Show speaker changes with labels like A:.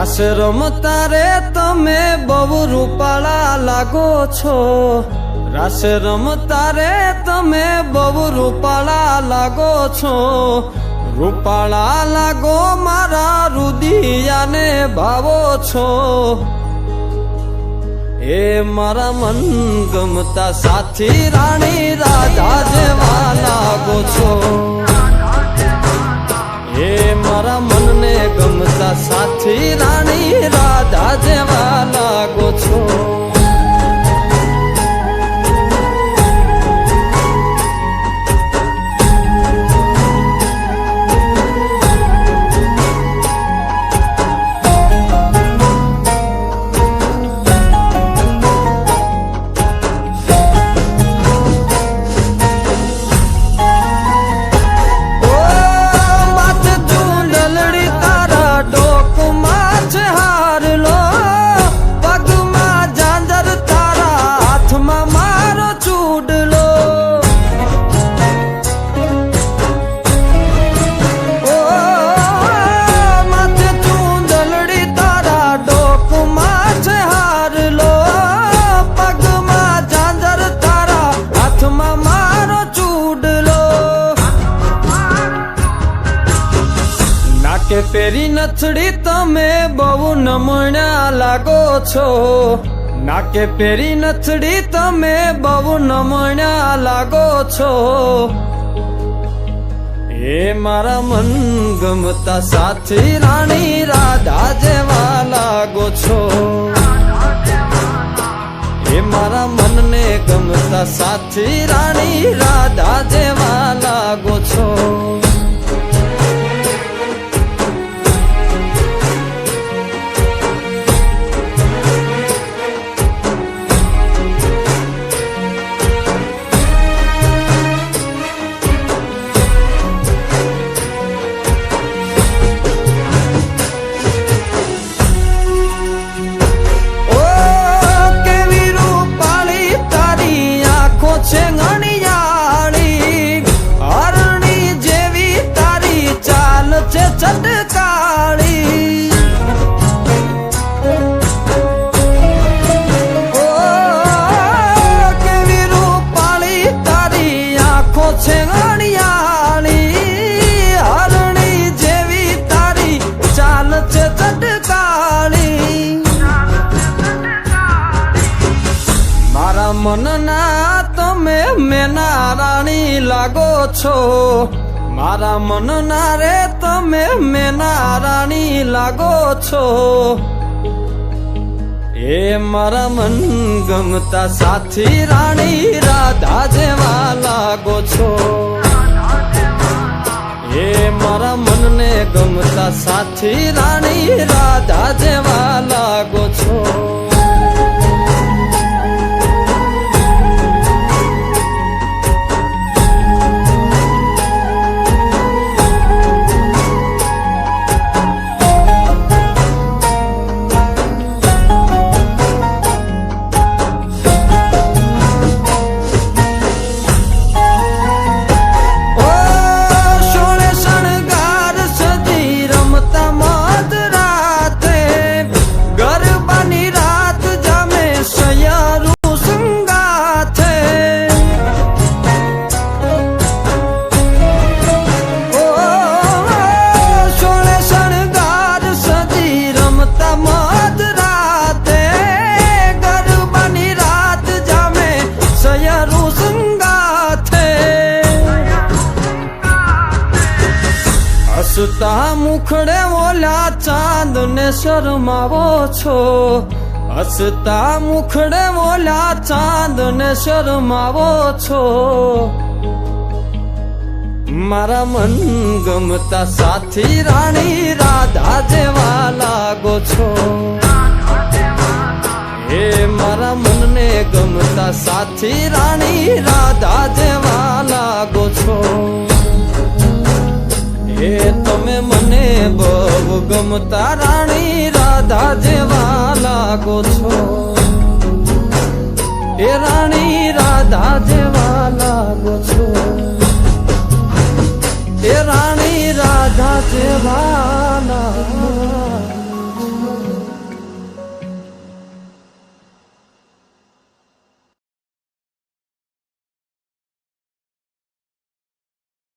A: રાસ રમતા રે તમે બહુ રૂપાળા લાગો છો, રાસ રમતા રે તમે બહુ રૂપાળા લાગો છો, રૂપાળા લાગો મારા રુદિયાને ભાવો છો, એ મારા મન ગમતા સાથી રાણી રાધા જેવા લાગો છો, એ મારા મનને ગમતા સાથી રાણી રાધા જેવા લાગો છો. કે પેરી નથડી તમે બહુ નમણ્યા લાગો છો, નાકે પેરી નથડી તમે બહુ નમણ્યા લાગો છો, એ મારા મન ગમતા સાથી રાણી રાધા જેવા લાગો છો, એ મારા મનને ગમતા સાથી રાણી રાધા જેવા લાગો છો. મનના તમે મેના રાણી લાગો છો, મારા મનના રે તમે મેના રાણી લાગો છો, એ મારા મન ગમતા સાથી રાણી રાધા જેવા લાગો છો, એ મારા મનને ગમતા સાથી રાણી રાધા જેવા લાગો છો. હસતા મુખડે ઓલા ચાંદ ને શરમાવો છો, હસતા મુખડે ઓલા ચાંદ ને શરમાવો છો, મારા મન ગમતા સાથી રાણી રાધા જેવા લાગો છો, એ મારા મનને ગમતા સાથી રાણી રાધા જેવા લાગો છો, એ તમે મને બહુ ગમતા રાણી રાધા જેવા લાગો છો, એ રાણી રાધા જેવા લાગો છો, એ રાણી રાધા જેવા